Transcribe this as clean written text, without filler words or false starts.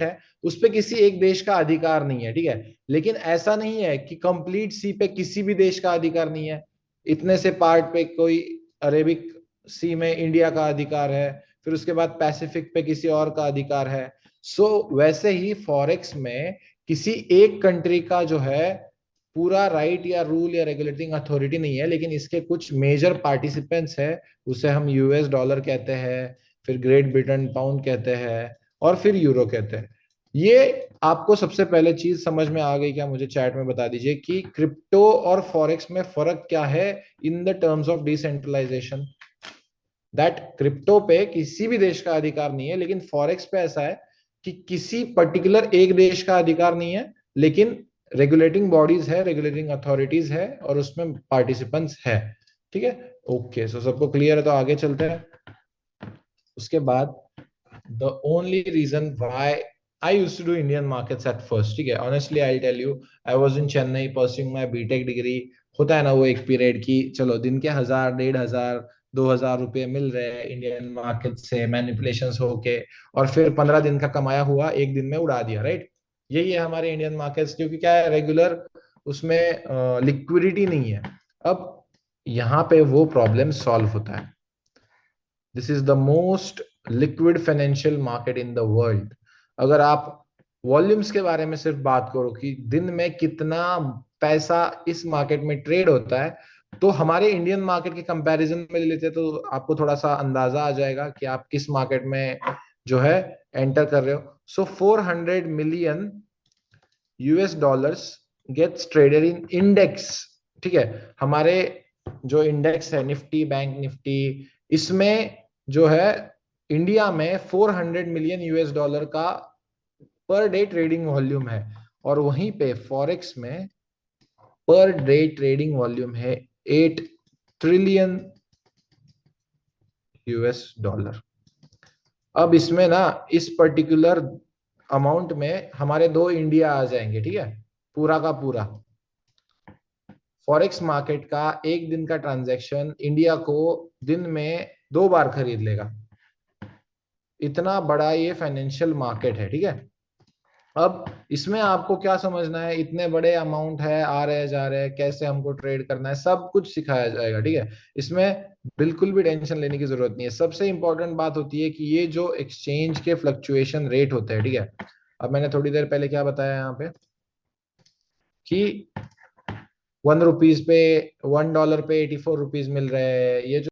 है उस पे किसी एक देश का अधिकार नहीं है, ठीक है। लेकिन ऐसा नहीं है कि कंप्लीट सी पे किसी भी देश का अधिकार नहीं है। इतने से पार्ट पे कोई अरेबिक सी में इंडिया का अधिकार है, फिर उसके बाद पैसिफिक पे किसी और का अधिकार है। वैसे ही फॉरेक्स में किसी एक कंट्री का जो है पूरा राइट या रूल या रेगुलेटिंग अथॉरिटी नहीं है, लेकिन इसके कुछ मेजर पार्टिसिपेंट्स है। उसे हम यूएस डॉलर कहते हैं, फिर ग्रेट ब्रिटेन पाउंड कहते हैं, और फिर यूरो कहते हैं। ये आपको सबसे पहले चीज समझ में आ गई क्या? मुझे चैट में बता दीजिए कि क्रिप्टो और फॉरेक्स में फर्क क्या है in the terms of decentralisation. That crypto पे किसी भी देश का अधिकार नहीं है, लेकिन फॉरेक्स पे ऐसा है कि किसी पर्टिकुलर एक देश का अधिकार नहीं है, लेकिन रेगुलेटिंग बॉडीज है, रेगुलेटिंग अथॉरिटीज है, और उसमें पार्टिसिपेंट्स है। ठीक है, ओके। सो सबको क्लियर है तो आगे चलते हैं। उसके बाद the only reason why I used to do Indian markets at first, ठीक है, honestly I'll tell you, I was in Chennai pursuing my BTech degree। होता है ना वो एक पीरियड की, चलो दिन के 1000, 1500, 2000 रुपए मिल रहे हैं इंडियन मार्केट से मैनिपुलेशन होके, और फिर 15 दिन का कमाया हुआ एक दिन में उड़ा दिया, राइट। यही है हमारे इंडियन मार्केट्स, क्योंकि क्या है, रेगुलर उसमें लिक्विडिटी नहीं है। अब यहाँ पे वो प्रॉब्लम सॉल्व होता है। This is the most liquid financial market in the world. अगर आप वॉल्यूम्स के बारे में सिर्फ बात करो कि दिन में कितना पैसा इस मार्केट में ट्रेड होता है, तो हमारे इंडियन मार्केट के कंपैरिजन में ले लेते हैं, तो आपको थोड़ा सा अंदाजा आ जाएगा कि आप किस मार्केट में जो है एंटर कर रहे हो। So 400 million US dollars gets traded in index. ठीक है, हमारे जो इंडेक्स है निफ्टी, बैंक निफ्टी, इसमें जो है इंडिया में 400 मिलियन यूएस डॉलर का पर डे ट्रेडिंग वॉल्यूम है। और वहीं पे फॉरेक्स में पर डे ट्रेडिंग वॉल्यूम है 8 ट्रिलियन यूएस डॉलर। अब इसमें ना इस पर्टिकुलर अमाउंट में हमारे दो इंडिया आ जाएंगे, ठीक है, पूरा का पूरा। फॉरेक्स मार्केट का एक दिन का ट्रांजैक्शन इंडिया को दिन में 2 बार खरीद लेगा। इतना बड़ा ये फाइनेंशियल मार्केट है, ठीक है। अब इसमें आपको क्या समझना है, इतने बड़े अमाउंट है, आ रहे जा रहे हैं, कैसे हमको ट्रेड करना है, सब कुछ सिखाया जाएगा, ठीक है। इसमें बिल्कुल भी टेंशन लेने की जरूरत नहीं है। सबसे इंपॉर्टेंट बात होती है कि ये जो एक्सचेंज के फ्लक्चुएशन रेट होते हैं, ठीक है। अब मैंने थोड़ी देर पहले क्या बताया यहाँ पे कि 1 रुपीज पे, $1 पे 84 रुपीज मिल रहे हैं। ये जो